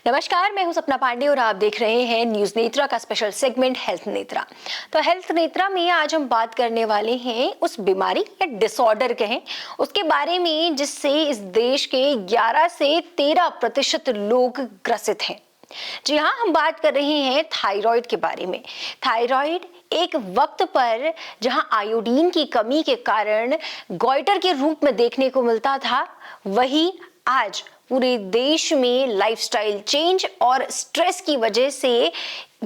नमस्कार, मैं हूं सपना पांडे और आप देख रहे हैं न्यूज नेत्रा का स्पेशल सेगमेंट हेल्थ नेत्रा। तो हेल्थ नेत्रा में आज हम बात करने वाले हैं उस बीमारी या डिसऑर्डर कहें उसके बारे में जिससे इस देश के 11 से 13% लोग ग्रसित हैं। जी हाँ, हम बात कर रहे हैं थायराइड के बारे में। थायराइड एक वक्त पर जहां आयोडीन की कमी के कारण गॉइटर के रूप में देखने को मिलता था, वही आज पूरे देश में लाइफस्टाइल चेंज और स्ट्रेस की वजह से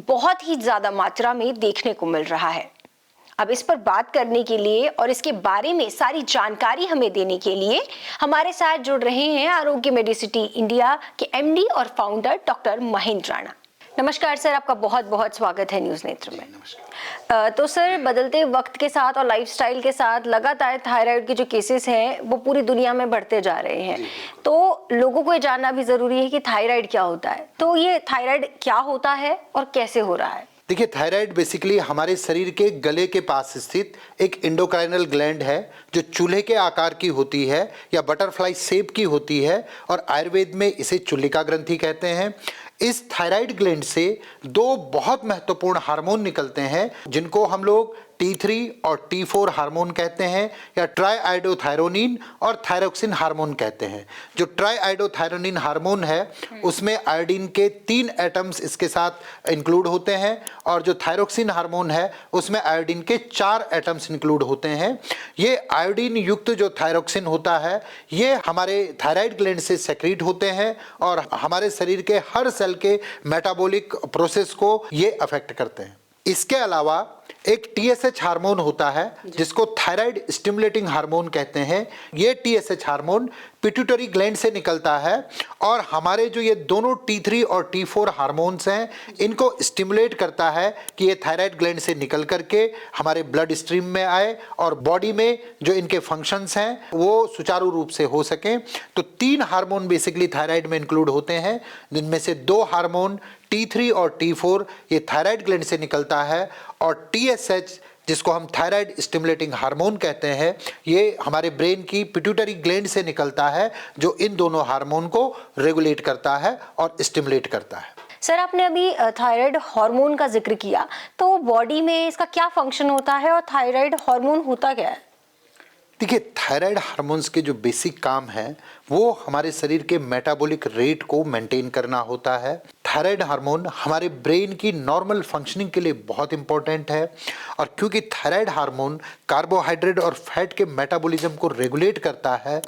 बहुत ही ज्यादा मात्रा में देखने को मिल रहा है। अब इस पर बात करने के लिए और इसके बारे में सारी जानकारी हमें देने के लिए हमारे साथ जुड़ रहे हैं आरोग्य मेडिसिटी इंडिया के एमडी और फाउंडर डॉक्टर महेंद्र राणा। नमस्कार सर, आपका बहुत बहुत स्वागत है न्यूज नेत्र में। तो सर, बदलते वक्त के साथ और लाइफस्टाइल के साथ लगातार थायराइड के जो केसेस हैं वो पूरी दुनिया में बढ़ते जा रहे हैं। तो लोगों को ये जानना भी जरूरी है कि थायराइड क्या होता है। तो ये थायराइड क्या होता है और कैसे हो रहा है? देखिए, थायराइड बेसिकली हमारे शरीर के गले के पास स्थित एक एंडोक्राइनल ग्लैंड है जो चूल्हे के आकार की होती है या बटरफ्लाई शेप की होती है, और आयुर्वेद में इसे चुल्लिका ग्रंथि कहते हैं। इस थायराइड ग्लैंड से दो बहुत महत्वपूर्ण हार्मोन निकलते हैं जिनको हम लोग T3 और T4 हार्मोन कहते हैं, या ट्राइआयोडोथायरोनिन और थायरोक्सिन हार्मोन कहते हैं। जो ट्राइआयोडोथायरोनिन हार्मोन है उसमें आयोडीन के 3 एटम्स इसके साथ इंक्लूड होते हैं, और जो थायरोक्सिन हार्मोन है उसमें आयोडीन के 4 एटम्स इंक्लूड होते हैं। ये आयोडीन युक्त जो थायरोक्सिन होता है ये हमारे थायराइड ग्लैंड से सेक्रीट होते हैं और हमारे शरीर के हर सेल के मेटाबॉलिक प्रोसेस को ये अफेक्ट करते हैं। इसके अलावा एक TSH हार्मोन होता है जिसको थायराइड स्टिमुलेटिंग हार्मोन कहते हैं। ये TSH हार्मोन पिट्यूटरी ग्लैंड से निकलता है, और हमारे जो ये दोनों T3 और T4 हार्मोन्स हैं इनको स्टिमुलेट करता है कि ये थायराइड ग्लैंड से निकल करके हमारे ब्लड स्ट्रीम में आए और बॉडी में जो इनके फंक्शंस हैं वो सुचारू रूप से हो सकें। तो 3 हार्मोन बेसिकली थायराइड में इंक्लूड होते हैं, जिनमें से 2 हार्मोन T3 और T4 ये थायराइड ग्लैंड से निकलता है, और TSH जिसको हम थायराइड स्टिमुलेटिंग हार्मोन कहते हैं ये हमारे ब्रेन की पिट्यूटरी ग्लैंड से निकलता है, जो इन दोनों हार्मोन को रेगुलेट करता है और स्टिमुलेट करता है। सर, आपने अभी थायराइड हार्मोन का जिक्र किया, तो बॉडी में इसका क्या फंक्शन होता है और थायराइड हार्मोन होता क्या है? देखिए, थायराइड हार्मोन्स के जो बेसिक काम है वो हमारे शरीर के मेटाबॉलिक रेट को मेंटेन करना होता है। थायराइड हार्मोन हमारे ब्रेन की नॉर्मल फंक्शनिंग के लिए बहुत इंपॉर्टेंट है, और क्योंकि थायराइड हार्मोन कार्बोहाइड्रेट और फैट के मेटाबॉलिज्म को रेगुलेट करता है,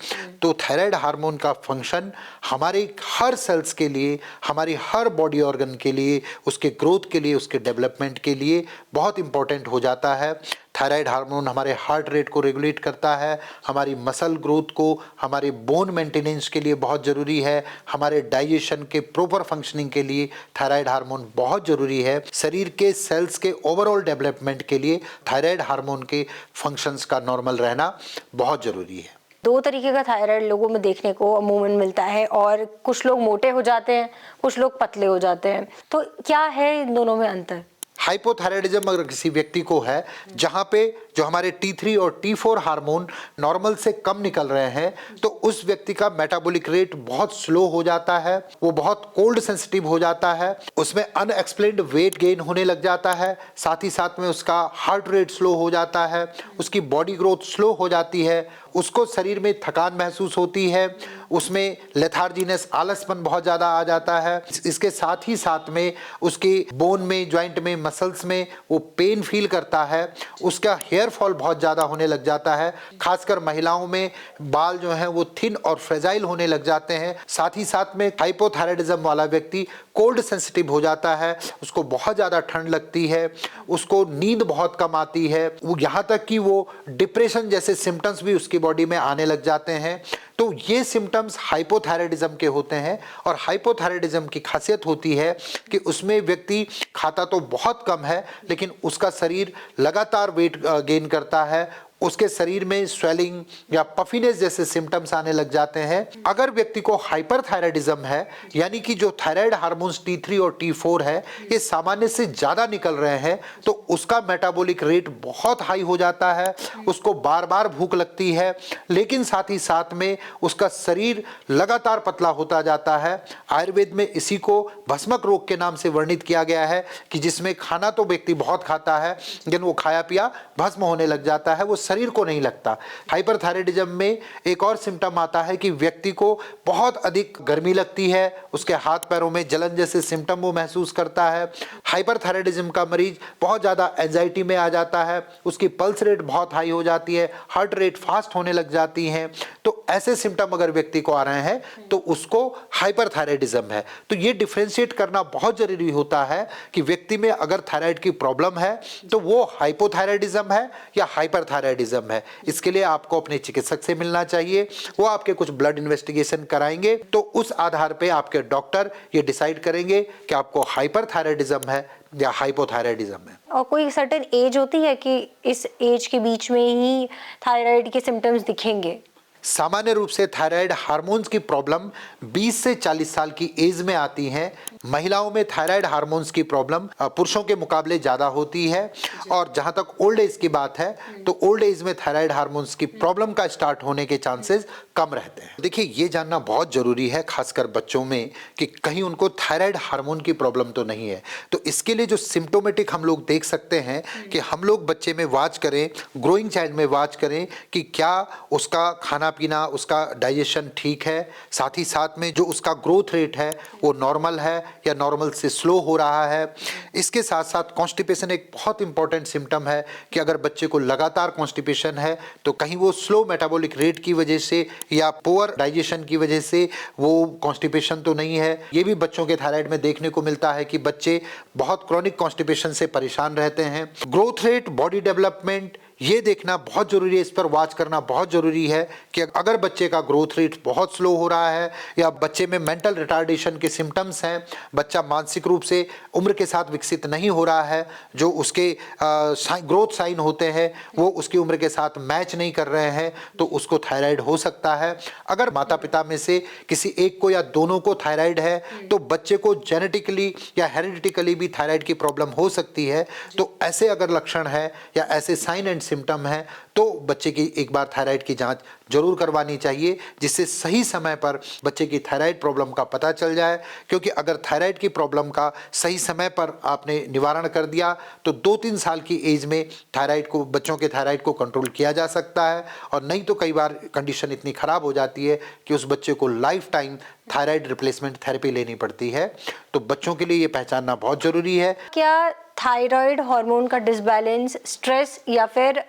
तो थायराइड हार्मोन का फंक्शन हमारे हर सेल्स के लिए, हमारी हर बॉडी ऑर्गन के लिए, उसके ग्रोथ के लिए, उसके डेवलपमेंट के लिए बहुत इंपॉर्टेंट हो जाता है। थायराइड हार्मोन हमारे हार्ट रेट को रेगुलेट करता है, हमारी मसल ग्रोथ को, हमारे बोन मेंटेनेंस के लिए बहुत ज़रूरी है, हमारे डाइजेशन के प्रॉपर फंक्शनिंग के लिए थायराइड हार्मोन बहुत ज़रूरी है। शरीर के सेल्स के ओवरऑल डेवलपमेंट के लिए थायराइड हार्मोन के फंक्शंस का नॉर्मल रहना बहुत ज़रूरी है। 2 तरीके का थायराइड लोगों में देखने को अमूमन मिलता है, और कुछ लोग मोटे हो जाते हैं, कुछ लोग पतले हो जाते हैं। तो क्या है इन दोनों में अंतर? हाइपोथायराइडिज्म अगर किसी व्यक्ति को है जहां पे जो हमारे T3 और T4 हार्मोन नॉर्मल से कम निकल रहे हैं, तो उस व्यक्ति का मेटाबॉलिक रेट बहुत स्लो हो जाता है, वो बहुत कोल्ड सेंसिटिव हो जाता है, उसमें अनएक्सप्लेन्ड वेट गेन होने लग जाता है, साथ ही साथ में उसका हार्ट रेट स्लो हो जाता है, उसकी बॉडी ग्रोथ स्लो हो जाती है, उसको शरीर में थकान महसूस होती है, उसमें लेथार्जीनेस आलसपन बहुत ज़्यादा आ जाता है। इसके साथ ही साथ में उसकी बोन में, जॉइंट में, मसल्स में वो पेन फील करता है, उसका हेयर फॉल बहुत ज़्यादा होने लग जाता है, खासकर महिलाओं में बाल जो हैं वो थिन और फ्रेजाइल होने लग जाते हैं। साथ ही साथ में हाइपोथायराइडिज्म वाला व्यक्ति कोल्ड सेंसिटिव हो जाता है, उसको बहुत ज़्यादा ठंड लगती है, उसको नींद बहुत कम आती है, वो यहाँ तक कि वो डिप्रेशन जैसे सिम्टम्स भी उसकी बॉडी में आने लग जाते हैं। तो ये सिम्टम्स हाइपोथायराइडिज्म के होते हैं, और हाइपोथायराइडिज्म की खासियत होती है कि उसमें व्यक्ति खाता तो बहुत कम है लेकिन उसका शरीर लगातार वेट गेन करता है, उसके शरीर में स्वेलिंग या पफीनेस जैसे सिम्टम्स आने लग जाते हैं। अगर व्यक्ति को हाइपरथायराइडिज्म है, यानी कि जो थायराइड हार्मोन्स T3 और T4 है ये सामान्य से ज्यादा निकल रहे हैं, तो उसका मेटाबॉलिक रेट बहुत हाई हो जाता है, उसको बार बार भूख लगती है, लेकिन साथ ही साथ में उसका शरीर लगातार पतला होता जाता है। आयुर्वेद में इसी को भस्मक रोग के नाम से वर्णित किया गया है कि जिसमें खाना तो व्यक्ति बहुत खाता है लेकिन वो खाया पिया भस्म होने लग जाता है, वो शरीर को नहीं लगता। हाइपरथायराइडिज्म में एक और सिम्टम आता है कि व्यक्ति को बहुत अधिक गर्मी लगती है, उसके हाथ पैरों में जलन जैसे सिम्टम वो महसूस करता है। हाइपरथायराइडिज्म का मरीज बहुत ज़्यादा एंजाइटी में आ जाता है, उसकी पल्स रेट बहुत हाई हो जाती है, हार्ट रेट फास्ट होने लग जाती हैं। तो ऐसे सिम्टम अगर व्यक्ति को आ रहे हैं तो उसको हाइपरथायराइडिज्म है। तो ये डिफरेंशिएट करना बहुत जरूरी होता है कि व्यक्ति में अगर थायराइड की प्रॉब्लम है तो वो हाइपोथायराइडिज्म है या हाइपरथायराइडिज्म है। इसके लिए आपको अपने चिकित्सक से मिलना चाहिए, वो आपके कुछ ब्लड इन्वेस्टिगेशन कराएंगे, तो उस आधार पे आपके डॉक्टर ये डिसाइड करेंगे कि आपको हाइपरथायराइडिज्म है या हाइपोथायराइडिज्म है। और कोई सर्टेन एज होती है कि इस एज के बीच में ही थायराइड के सिम्टम्स दिखेंगे? सामान्य रूप से थायराइड हार्मोन्स की प्रॉब्लम 20 से 40 साल की एज में आती है। महिलाओं में थायराइड हार्मोन्स की प्रॉब्लम पुरुषों के मुकाबले ज़्यादा होती है। और जहाँ तक ओल्ड एज की बात है तो ओल्ड एज में थायराइड हार्मोन्स की प्रॉब्लम का स्टार्ट होने के चांसेस कम रहते हैं। देखिए, ये जानना बहुत ज़रूरी है खासकर बच्चों में कि कहीं उनको थायराइड हार्मोन की प्रॉब्लम तो नहीं है। तो इसके लिए जो सिम्टोमेटिक हम लोग देख सकते हैं कि हम लोग बच्चे में वॉच करें, ग्रोइंग चाइल्ड में वॉच करें कि क्या उसका खाना पीना, उसका डाइजेशन ठीक है, साथ ही साथ में जो उसका ग्रोथ रेट है वो नॉर्मल है या नॉर्मल से स्लो हो रहा है। इसके साथ साथ कॉन्स्टिपेशन एक बहुत इंपॉर्टेंट सिम्टम है कि अगर बच्चे को लगातार कॉन्स्टिपेशन है तो कहीं वो स्लो मेटाबॉलिक रेट की वजह से या पुअर डाइजेशन की वजह से वो कॉन्स्टिपेशन तो नहीं है। ये भी बच्चों के थायराइड में देखने को मिलता है कि बच्चे बहुत क्रॉनिक कॉन्स्टिपेशन से परेशान रहते हैं। ग्रोथ रेट, बॉडी डेवलपमेंट, ये देखना बहुत जरूरी है, इस पर वॉच करना बहुत जरूरी है कि अगर बच्चे का ग्रोथ रेट बहुत स्लो हो रहा है या बच्चे में मेंटल रिटार्डेशन के सिम्टम्स हैं, बच्चा मानसिक रूप से उम्र के साथ विकसित नहीं हो रहा है, जो उसके ग्रोथ साइन होते हैं वो उसकी उम्र के साथ मैच नहीं कर रहे हैं, तो उसको थायराइड हो सकता है। अगर माता पिता में से किसी एक को या दोनों को थायराइड है तो बच्चे को जेनेटिकली या हेरिडिटिकली भी थायराइड की प्रॉब्लम हो सकती है। तो ऐसे अगर लक्षण है या ऐसे साइन एंड सिम्टम है तो बच्चे की एक बार थायराइड की जांच जरूर करवानी चाहिए, जिससे सही समय पर बच्चे की थायराइड प्रॉब्लम का पता चल जाए। क्योंकि अगर थायराइड की प्रॉब्लम का सही समय पर आपने निवारण कर दिया तो 2-3 साल की एज में थायराइड को, बच्चों के थायराइड को कंट्रोल किया जा सकता है। और नहीं तो कई बार कंडीशन इतनी खराब हो जाती है कि उस बच्चे को life time thyroid replacement therapy लेनी पड़ती है। तो बच्चों के लिए ये पहचानना बहुत जरूरी है। क्या थायराइड हार्मोन का डिसबैलेंस स्ट्रेस या फिर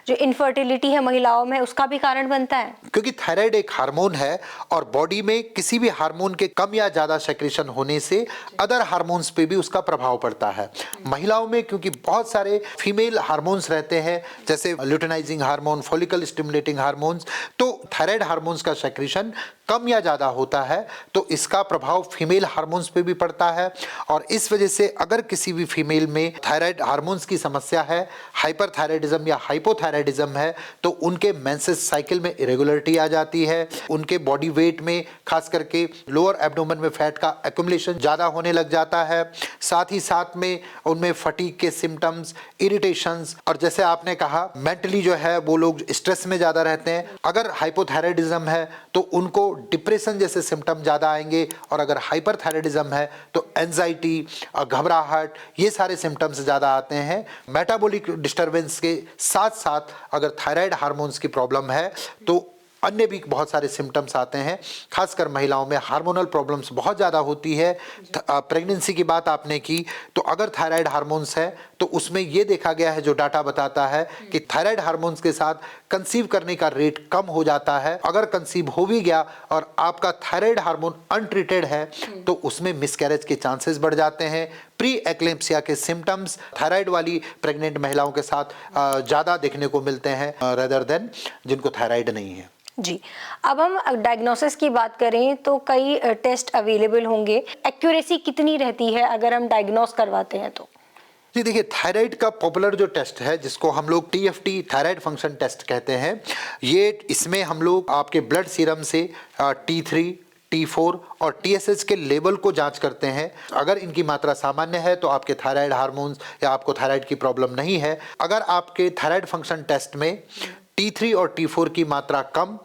जो इनफर्टिलिटी है महिलाओं में उसका भी कारण बनता है? क्योंकि थायराइड एक हार्मोन है और बॉडी में किसी भी हार्मोन के कम या ज्यादा सेक्रेशन होने से अदर हार्मोन्स पे भी उसका प्रभाव पड़ता है। महिलाओं में क्योंकि बहुत सारे फीमेल हार्मोन्स रहते हैं, जैसे luteinising hormone, follicle stimulating hormones, तो थायराइड हार्मोन्स का सेक्रेशन कम या ज़्यादा होता है तो इसका प्रभाव फीमेल हार्मोन्स पे भी पड़ता है। और इस वजह से अगर किसी भी फीमेल में थायराइड हार्मोन्स की समस्या है, हाइपरथायराइडिज्म या हाइपोथायराइडिज्म है, तो उनके मेंसेस साइकिल में इरेगुलरिटी आ जाती है, उनके बॉडी वेट में खास करके लोअर एब्डोमेन में फैट का एक्यूमुलेशन ज़्यादा होने लग जाता है। साथ ही साथ में उनमें फटीग के सिम्टम्स, इरिटेशंस, और जैसे आपने कहा मेंटली जो है वो लोग स्ट्रेस में ज़्यादा रहते हैं। अगर हाइपोथायराइडिज्म है तो उनको डिप्रेशन जैसे सिम्टम ज़्यादा आएंगे, और अगर हाइपरथायराइडिज्म है तो एंजाइटी, घबराहट, ये सारे सिम्टम्स ज़्यादा आते हैं। मेटाबॉलिक डिस्टर्बेंस के साथ साथ अगर थायराइड हार्मोन्स की प्रॉब्लम है तो अन्य भी बहुत सारे सिम्टम्स आते हैं। खासकर महिलाओं में हार्मोनल प्रॉब्लम्स बहुत ज़्यादा होती है। प्रेगनेंसी की बात आपने की, तो अगर थायराइड हार्मोन्स है तो उसमें ये देखा गया है, जो डाटा बताता है कि थायराइड हार्मोन्स के साथ कंसीव करने का रेट कम हो जाता है। अगर कंसीव हो भी गया और आपका थायराइड हार्मोन अनट्रीटेड है तो उसमें मिसकैरेज के चांसेस बढ़ जाते हैं। प्री एक्लेम्पसिया के सिम्टम्स थायराइड वाली प्रेग्नेंट महिलाओं के साथ ज़्यादा देखने को मिलते हैं रेदर देन जिनको थायराइड नहीं है। जी, अब हम डायग्नोसिस की बात करें तो कई टेस्ट अवेलेबल होंगे, एक्यूरेसी कितनी रहती है अगर हम डायग्नोस करवाते हैं तो? जी देखिए, थायराइड का पॉपुलर जो टेस्ट है जिसको हम लोग TFT थायराइड फंक्शन टेस्ट कहते हैं, ये इसमें हम लोग आपके ब्लड सीरम से T3, T4 और TSH के लेवल को जांच करते हैं। अगर इनकी मात्रा सामान्य है तो आपके थायराइड हार्मोन्स या आपको थायराइड की प्रॉब्लम नहीं है। अगर आपके थायराइड फंक्शन टेस्ट में T3 और T4 की मात्रा कम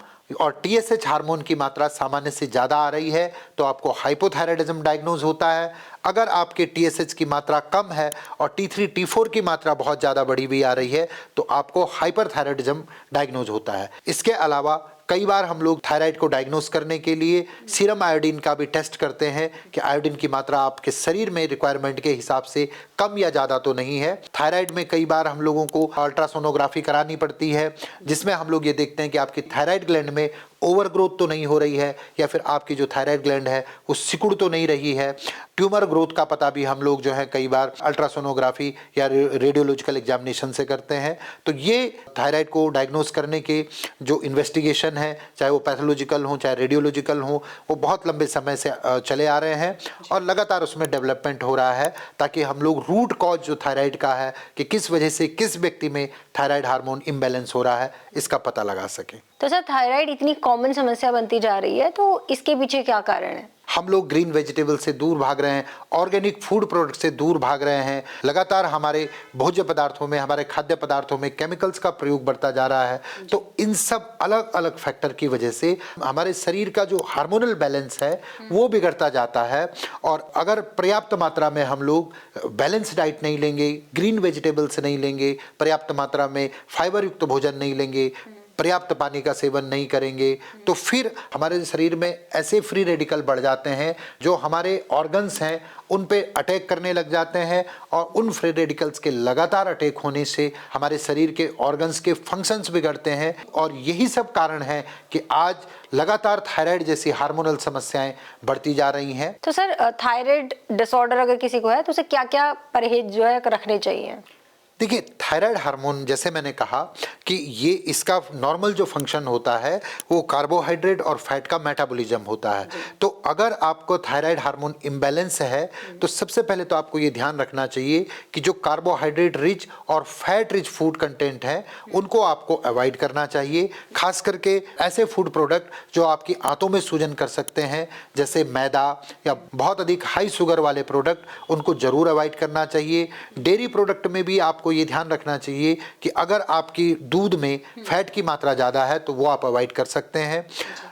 और TSH हार्मोन की मात्रा सामान्य से ज़्यादा आ रही है तो आपको हाइपोथायराइडिज्म डायग्नोज होता है। अगर आपके TSH की मात्रा कम है और T3, T4 की मात्रा बहुत ज़्यादा बढ़ी हुई आ रही है तो आपको हाइपरथायराइडिज्म डायग्नोज होता है। इसके अलावा कई बार हम लोग थायराइड को डायग्नोस करने के लिए सीरम आयोडीन का भी टेस्ट करते हैं कि आयोडीन की मात्रा आपके शरीर में रिक्वायरमेंट के हिसाब से कम या ज़्यादा तो नहीं है। थायराइड में कई बार हम लोगों को अल्ट्रासोनोग्राफी करानी पड़ती है जिसमें हम लोग ये देखते हैं कि आपकी थायराइड ग्लैंड में ओवर ग्रोथ तो नहीं हो रही है या फिर आपकी जो थायराइड ग्लैंड है वो सिकुड़ तो नहीं रही है। ट्यूमर ग्रोथ का पता भी हम लोग जो है कई बार अल्ट्रासोनोग्राफी या रेडियोलॉजिकल एग्जामिनेशन से करते हैं। तो ये थायराइड को डायग्नोस करने के जो इन्वेस्टिगेशन है, चाहे वो पैथोलॉजिकल हो चाहे रेडियोलॉजिकल हो, वो बहुत लंबे समय से चले आ रहे हैं और लगातार उसमें डेवलपमेंट हो रहा है ताकि हम लोग रूट कॉज जो थायराइड का है कि किस वजह से किस व्यक्ति में थायराइड हार्मोन इम्बैलेंस हो रहा है इसका पता लगा सकें। तो सर, थायराइड इतनी कॉमन समस्या बनती जा रही है तो इसके पीछे क्या कारण है? हम लोग ग्रीन वेजिटेबल से दूर भाग रहे हैं, ऑर्गेनिक फूड प्रोडक्ट से दूर भाग रहे हैं। लगातार हमारे भोज्य पदार्थों में, हमारे खाद्य पदार्थों में केमिकल्स का प्रयोग बढ़ता जा रहा है। तो इन सब अलग अलग फैक्टर की वजह से हमारे शरीर का जो हार्मोनल बैलेंस है वो बिगड़ता जाता है। और अगर पर्याप्त मात्रा में हम लोग बैलेंस डाइट नहीं लेंगे, ग्रीन वेजिटेबल्स नहीं लेंगे, पर्याप्त मात्रा में फाइबर युक्त भोजन नहीं लेंगे, पर्याप्त पानी का सेवन नहीं करेंगे तो फिर हमारे शरीर में ऐसे फ्री रेडिकल बढ़ जाते हैं जो हमारे ऑर्गन्स हैं उन पे अटैक करने लग जाते हैं। और उन फ्री रेडिकल्स के लगातार अटैक होने से हमारे शरीर के ऑर्गन्स के फंक्शंस बिगड़ते हैं। और यही सब कारण है कि आज लगातार थायराइड जैसी हार्मोनल समस्याएं बढ़ती जा रही हैं। तो सर, थायराइड डिसऑर्डर अगर किसी को है तो उसे क्या क्या परहेज जो है रखने चाहिए? देखिए, थायराइड हार्मोन जैसे मैंने कहा कि ये इसका नॉर्मल जो फंक्शन होता है वो कार्बोहाइड्रेट और फैट का मेटाबॉलिज्म होता है। तो अगर आपको थायराइड हार्मोन इम्बैलेंस है तो सबसे पहले तो आपको ये ध्यान रखना चाहिए कि जो कार्बोहाइड्रेट रिच और फैट रिच फूड कंटेंट है उनको आपको अवॉइड करना चाहिए। खास करके ऐसे फूड प्रोडक्ट जो आपकी आंतों में सूजन कर सकते हैं जैसे मैदा या बहुत अधिक हाई शुगर वाले प्रोडक्ट, उनको जरूर अवॉइड करना चाहिए। डेयरी प्रोडक्ट में भी आपको ये ध्यान रखना चाहिए कि अगर आपकी दूध में फैट की मात्रा ज़्यादा है तो वो आप अवॉइड कर सकते हैं।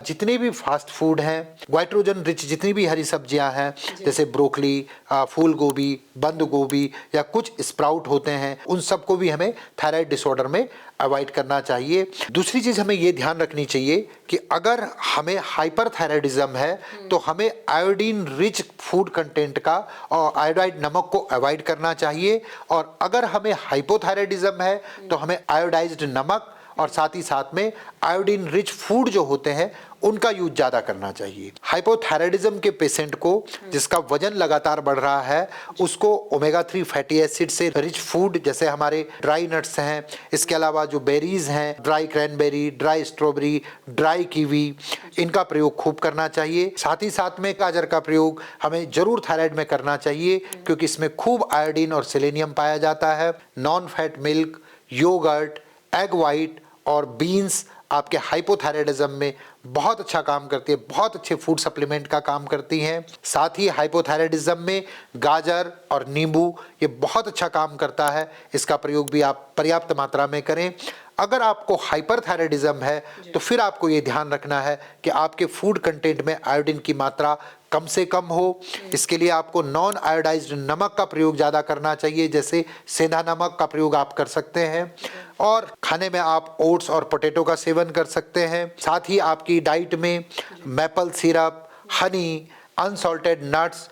जितने भी फास्ट फूड हैं, ग्लाइट्रोजन रिच जितनी भी हरी सब्जियां हैं जैसे ब्रोकली, फूल गोभी, बंद गोभी या कुछ स्प्राउट होते हैं, उन सबको भी हमें थायराइड डिसऑर्डर में अवॉइड करना चाहिए। दूसरी चीज़ हमें ये ध्यान रखनी चाहिए कि अगर हमें हाइपरथायराइडिज्म है तो हमें आयोडीन रिच फूड कंटेंट का और आयोडाइड नमक को अवॉइड करना चाहिए। और अगर हमें हाइपोथायराइडिज्म है तो हमें आयोडाइज्ड नमक और साथ ही साथ में आयोडीन रिच फूड जो होते हैं उनका यूज ज़्यादा करना चाहिए। हाइपोथायराइडिज्म के पेशेंट को जिसका वजन लगातार बढ़ रहा है उसको ओमेगा 3 फैटी एसिड से रिच फूड जैसे हमारे ड्राई नट्स हैं, इसके अलावा जो बेरीज हैं, dry cranberry, dry strawberry, dry kiwi, इनका प्रयोग खूब करना चाहिए। साथ ही साथ में गाजर का प्रयोग हमें जरूर थायराइड में करना चाहिए क्योंकि इसमें खूब आयोडीन और सेलेनियम पाया जाता है। Non fat milk, yogurt, egg white और बीन्स आपके हाइपोथायराइडिज्म में बहुत अच्छा काम करती है, बहुत अच्छे फूड सप्लीमेंट का काम करती हैं। साथ ही हाइपोथायराइडिज्म में गाजर और नींबू ये बहुत अच्छा काम करता है, इसका प्रयोग भी आप पर्याप्त मात्रा में करें। अगर आपको हाइपरथायराइडिज्म है तो फिर आपको ये ध्यान रखना है कि आपके फूड कंटेंट में आयोडीन की मात्रा कम से कम हो। इसके लिए आपको नॉन आयोडाइज्ड नमक का प्रयोग ज़्यादा करना चाहिए, जैसे सेंधा नमक का प्रयोग आप कर सकते हैं। और खाने में आप ओट्स और पोटैटो का सेवन कर सकते हैं। साथ ही आपकी डाइट में maple syrup, Honey, unsalted nuts,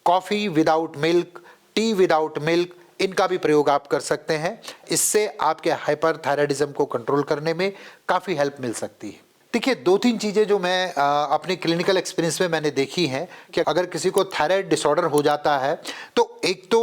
coffee without milk, T without milk, इनका भी प्रयोग आप कर सकते हैं। इससे आपके हाइपरथायराइडिज्म को कंट्रोल करने में काफ़ी हेल्प मिल सकती है। देखिए, 2-3 चीज़ें जो मैं अपने क्लिनिकल एक्सपीरियंस में मैंने देखी हैं कि अगर किसी को थायराइड डिसऑर्डर हो जाता है तो एक तो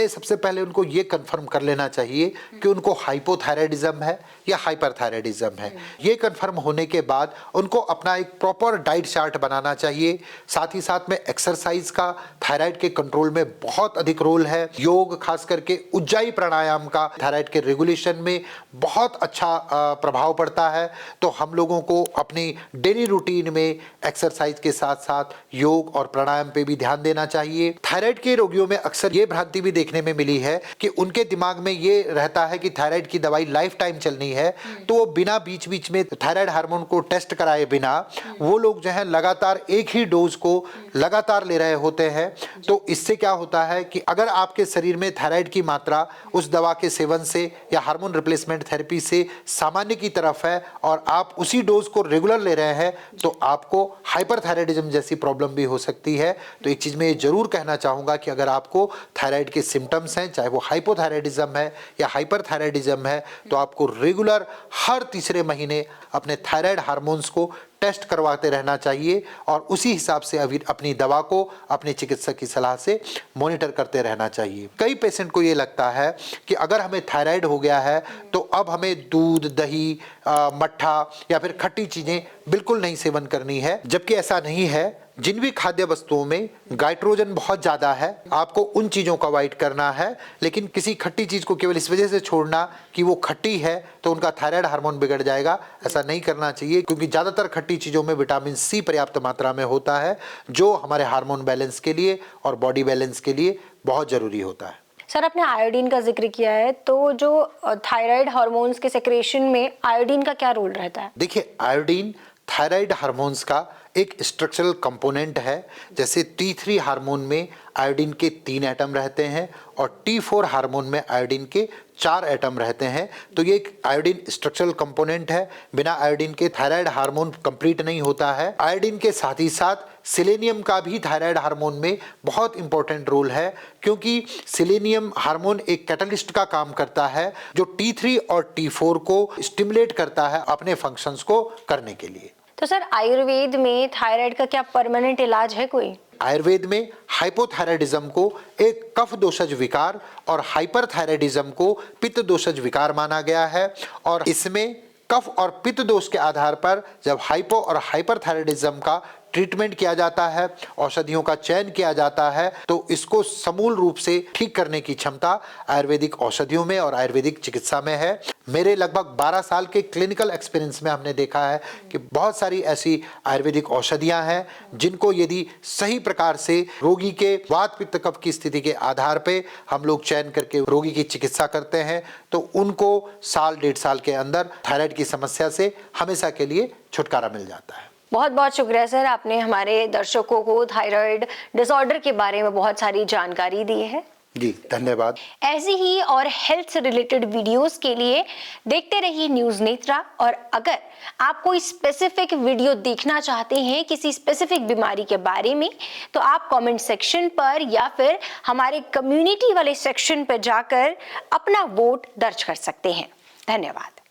सबसे पहले उनको ये कंफर्म कर लेना चाहिए कि उनको हाइपोथायराइडिज्म है या हाइपरथायराइडिज्म है। ये कंफर्म होने के बाद उनको अपना एक प्रॉपर डाइट चार्ट बनाना चाहिए। साथ ही साथ में एक्सरसाइज का थायराइड के कंट्रोल में बहुत अधिक रोल है। योग, खास करके उज्जाई प्राणायाम का थायराइड के रेगुलेशन में बहुत अच्छा प्रभाव पड़ता है। तो हम लोगों को अपनी डेली रूटीन में एक्सरसाइज के साथ साथ योग और प्राणायाम पे भी ध्यान देना चाहिए। थायराइड के रोगियों में अक्सर ये भ्रांति भी देखने में मिली है कि उनके दिमाग में ये रहता है कि थायराइड की दवाई लाइफ टाइम चलनी है, तो वो बिना बीच बीच में थायराइड हार्मोन को टेस्ट कराए बिना वो लोग जो है लगातार एक ही डोज को लगातार ले रहे होते हैं। तो इससे क्या होता है कि अगर आपके शरीर में थायराइड की मात्रा उस दवा के सेवन से या हार्मोन रिप्लेसमेंट थेरेपी से सामान्य की तरफ है और आप उसी डोज को रेगुलर ले रहे हैं, तो आपको हाइपरथायराइडिज्म जैसी प्रॉब्लम भी हो सकती है। तो एक चीज मैं ये जरूर कहना चाहूंगा कि अगर आपको थायराइड के सिम्टम्स हैं, चाहे वो हाइपोथायराइडिज्म है या हाइपरथायराइडिज्म है, तो आपको रेगुलर हर तीसरे महीने अपने थायराइड हार्मोन्स को टेस्ट करवाते रहना चाहिए और उसी हिसाब से अपनी दवा को अपने चिकित्सक की सलाह से मॉनिटर करते रहना चाहिए। कई पेशेंट को ये लगता है कि अगर हमें थायराइड हो गया है तो अब हमें दूध, दही, मट्ठा या फिर खट्टी चीजें बिल्कुल नहीं सेवन करनी है, जबकि ऐसा नहीं है। जिन भी खाद्य वस्तुओं में गाइट्रोजन बहुत ज्यादा है, आपको उन चीजों को अवॉइड करना है। लेकिन किसी खट्टी चीज को केवल इस वजह से छोड़ना कि वो खट्टी है तो उनका थायराइड हार्मोन बिगड़ जाएगा, ऐसा नहीं करना चाहिए। क्योंकि ज्यादातर खट्टी चीजों में विटामिन सी पर्याप्त मात्रा में होता है, जो हमारे हार्मोन बैलेंस के लिए और बॉडी बैलेंस के लिए बहुत जरूरी होता है। सर, आपने आयोडीन का जिक्र किया है, तो जो थायराइड हार्मोन्स के सेक्रेशन में आयोडीन का क्या रोल रहता है? देखिए, आयोडीन थायराइड हार्मोन्स का एक स्ट्रक्चरल कंपोनेंट है। जैसे T3 हार्मोन में आयोडीन के 3 एटम रहते हैं और T4 हार्मोन में आयोडीन के 4 एटम रहते हैं। तो ये एक आयोडीन स्ट्रक्चरल कंपोनेंट है। बिना आयोडीन के थायराइड हार्मोन कंप्लीट नहीं होता है। आयोडीन के साथ ही साथ सेलेनियम का भी थायराइड हार्मोन में बहुत इंपॉर्टेंट रोल है, क्योंकि सेलेनियम हार्मोन एक कैटलिस्ट का काम करता है जो T3 और T4 को स्टिमुलेट करता है अपने फंक्शंस को करने के लिए। तो सर, आयुर्वेद में थायराइड का क्या परमानेंट इलाज है कोई? आयुर्वेद में हाइपोथायराइडिज्म को एक कफ दोषज विकार और हाइपरथायराइडिज्म को पित्त दोषज विकार माना गया है। और इसमें कफ और पित्त दोष के आधार पर जब हाइपो और हाइपरथायराइडिज्म का ट्रीटमेंट किया जाता है, औषधियों का चयन किया जाता है, तो इसको समूल रूप से ठीक करने की क्षमता आयुर्वेदिक औषधियों में और आयुर्वेदिक चिकित्सा में है। मेरे लगभग 12 साल के क्लिनिकल एक्सपीरियंस में हमने देखा है कि बहुत सारी ऐसी आयुर्वेदिक औषधियां हैं जिनको यदि सही प्रकार से रोगी के वात पित्त कफ की स्थिति के आधार पे हम लोग चयन करके रोगी की चिकित्सा करते हैं, तो उनको साल 1.5 साल के अंदर थायराइड की समस्या से हमेशा के लिए छुटकारा मिल जाता है। बहुत बहुत शुक्रिया सर, आपने हमारे दर्शकों को थायराइड डिसऑर्डर के बारे में बहुत सारी जानकारी दी है। जी, धन्यवाद। ऐसी ही और हेल्थ से रिलेटेड वीडियोस के लिए देखते रहिए न्यूज़ नेत्रा। और अगर आप कोई स्पेसिफिक वीडियो देखना चाहते हैं किसी स्पेसिफिक बीमारी के बारे में, तो आप कमेंट सेक्शन पर या फिर हमारे कम्युनिटी वाले सेक्शन पर जाकर अपना वोट दर्ज कर सकते हैं। धन्यवाद।